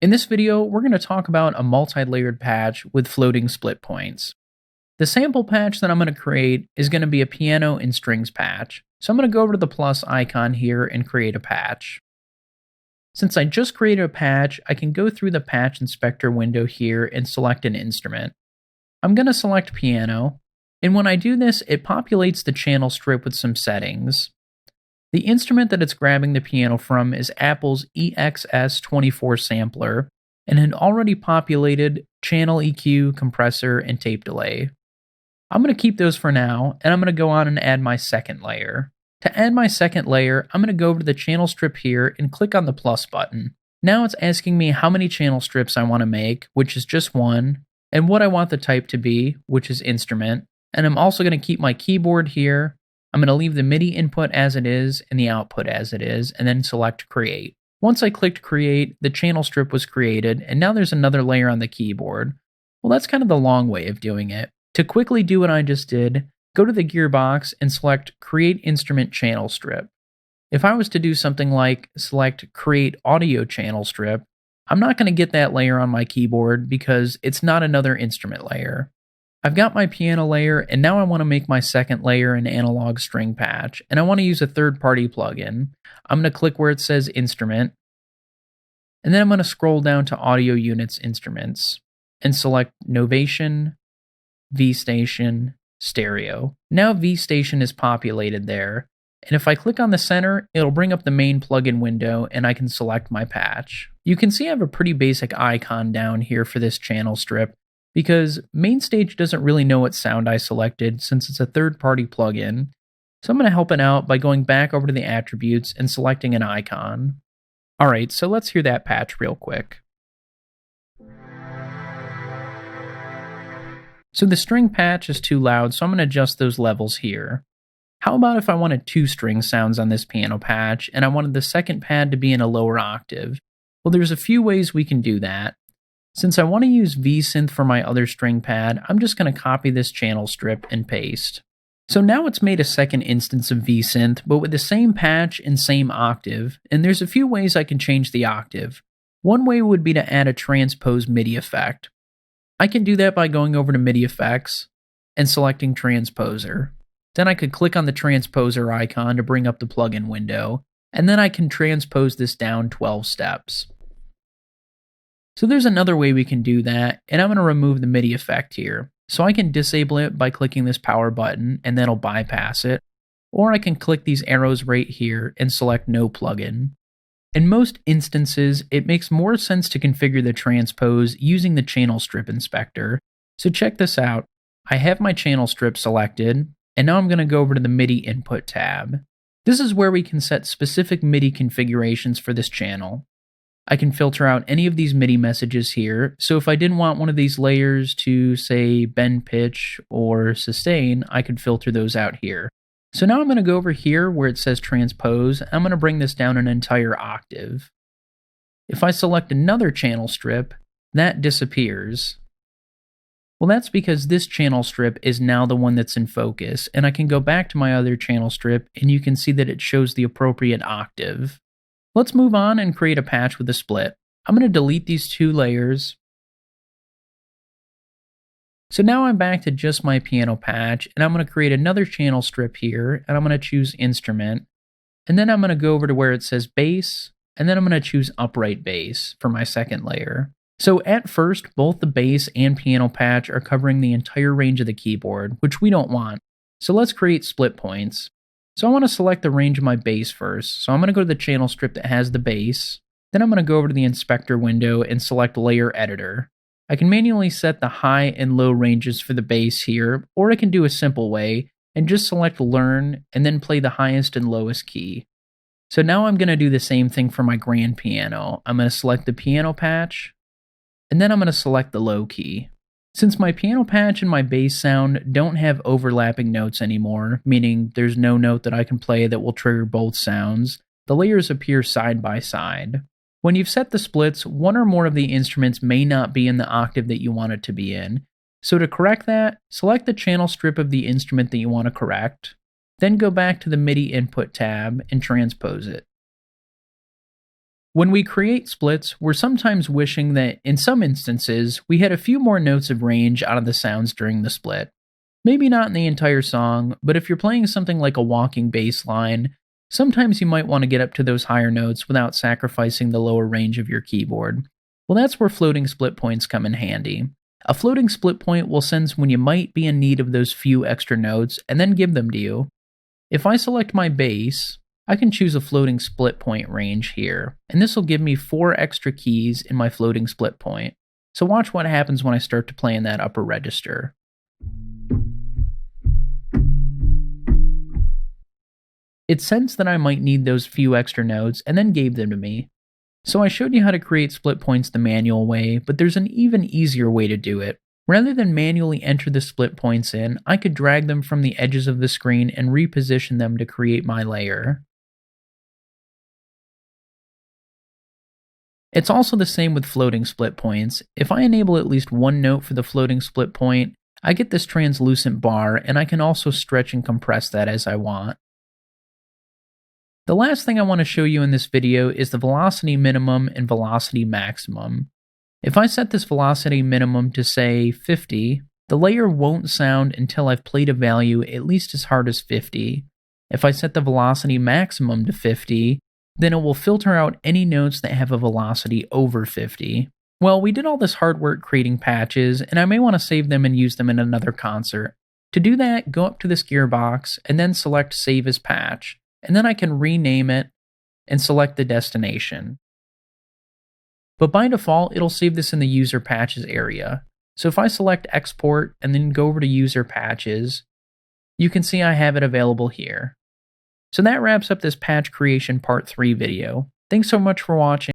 In this video, we're going to talk about a multi-layered patch with floating split points. The sample patch that I'm going to create is going to be a piano and strings patch. So I'm going to go over to the plus icon here and create a patch. Since I just created a patch, I can go through the patch inspector window here and select an instrument. I'm going to select piano, and when I do this, it populates the channel strip with some settings. The instrument that it's grabbing the piano from is Apple's EXS24 sampler, and an already populated channel EQ, compressor, and tape delay. I'm going to keep those for now, and I'm going to go on and add my second layer. To add my second layer, I'm going to go over to the channel strip here and click on the plus button. Now it's asking me how many channel strips I want to make, which is just one, and what I want the type to be, which is instrument. And I'm also going to keep my keyboard here. I'm going to leave the MIDI input as it is and the output as it is, and then select Create. Once I clicked Create, the channel strip was created, and now there's another layer on the keyboard. Well, that's kind of the long way of doing it. To quickly do what I just did, go to the gearbox and select Create Instrument Channel Strip. If I was to do something like select Create Audio Channel Strip, I'm not going to get that layer on my keyboard because it's not another instrument layer. I've got my piano layer, and now I want to make my second layer an analog string patch, and I want to use a third-party plugin. I'm going to click where it says Instrument, and then I'm going to scroll down to Audio Units Instruments, and select Novation, V-Station, Stereo. Now V-Station is populated there, and if I click on the center, it'll bring up the main plugin window, and I can select my patch. You can see I have a pretty basic icon down here for this channel strip, because MainStage doesn't really know what sound I selected since it's a third-party plugin. So I'm going to help it out by going back over to the attributes and selecting an icon. Alright, so let's hear that patch real quick. So the string patch is too loud, so I'm going to adjust those levels here. How about if I wanted two string sounds on this piano patch, and I wanted the second pad to be in a lower octave? Well, there's a few ways we can do that. Since I want to use V-Synth for my other string pad, I'm just going to copy this channel strip and paste. So now it's made a second instance of V-Synth, but with the same patch and same octave, and there's a few ways I can change the octave. One way would be to add a transpose MIDI effect. I can do that by going over to MIDI effects and selecting transposer. Then I could click on the transposer icon to bring up the plugin window, and then I can transpose this down 12 steps. So there's another way we can do that, and I'm going to remove the MIDI effect here. So I can disable it by clicking this power button, and that'll bypass it. Or I can click these arrows right here and select no plugin. In most instances, it makes more sense to configure the transpose using the channel strip inspector. So check this out. I have my channel strip selected, and now I'm going to go over to the MIDI input tab. This is where we can set specific MIDI configurations for this channel. I can filter out any of these MIDI messages here, so if I didn't want one of these layers to, say, bend pitch or sustain, I could filter those out here. So now I'm going to go over here where it says transpose, I'm going to bring this down an entire octave. If I select another channel strip, that disappears. Well, that's because this channel strip is now the one that's in focus, and I can go back to my other channel strip, and you can see that it shows the appropriate octave. Let's move on and create a patch with a split. I'm going to delete these two layers. So now I'm back to just my piano patch, and I'm going to create another channel strip here, and I'm going to choose Instrument. And then I'm going to go over to where it says Bass, and then I'm going to choose Upright Bass for my second layer. So at first, both the bass and piano patch are covering the entire range of the keyboard, which we don't want. So let's create split points. So I want to select the range of my bass first. So I'm going to go to the channel strip that has the bass. Then I'm going to go over to the inspector window and select Layer Editor. I can manually set the high and low ranges for the bass here, or I can do a simple way and just select Learn and then play the highest and lowest key. So now I'm going to do the same thing for my grand piano. I'm going to select the piano patch, and then I'm going to select the low key. Since my piano patch and my bass sound don't have overlapping notes anymore, meaning there's no note that I can play that will trigger both sounds, the layers appear side by side. When you've set the splits, one or more of the instruments may not be in the octave that you want it to be in. So to correct that, select the channel strip of the instrument that you want to correct, then go back to the MIDI input tab and transpose it. When we create splits, we're sometimes wishing that, in some instances, we had a few more notes of range out of the sounds during the split. Maybe not in the entire song, but if you're playing something like a walking bass line, sometimes you might want to get up to those higher notes without sacrificing the lower range of your keyboard. Well, that's where floating split points come in handy. A floating split point will sense when you might be in need of those few extra notes and then give them to you. If I select my bass, I can choose a floating split point range here, and this will give me 4 extra keys in my floating split point. So watch what happens when I start to play in that upper register. It sensed that I might need those few extra notes and then gave them to me. So I showed you how to create split points the manual way, but there's an even easier way to do it. Rather than manually enter the split points in, I could drag them from the edges of the screen and reposition them to create my layer. It's also the same with floating split points. If I enable at least one note for the floating split point, I get this translucent bar, and I can also stretch and compress that as I want. The last thing I want to show you in this video is the velocity minimum and velocity maximum. If I set this velocity minimum to say 50, the layer won't sound until I've played a value at least as hard as 50. If I set the velocity maximum to 50, then it will filter out any notes that have a velocity over 50. Well, we did all this hard work creating patches, and I may want to save them and use them in another concert. To do that, go up to this gearbox and then select Save as Patch, and then I can rename it and select the destination. But by default, it'll save this in the User Patches area. So if I select Export and then go over to User Patches, you can see I have it available here. So that wraps up this patch creation part 3 video. Thanks so much for watching.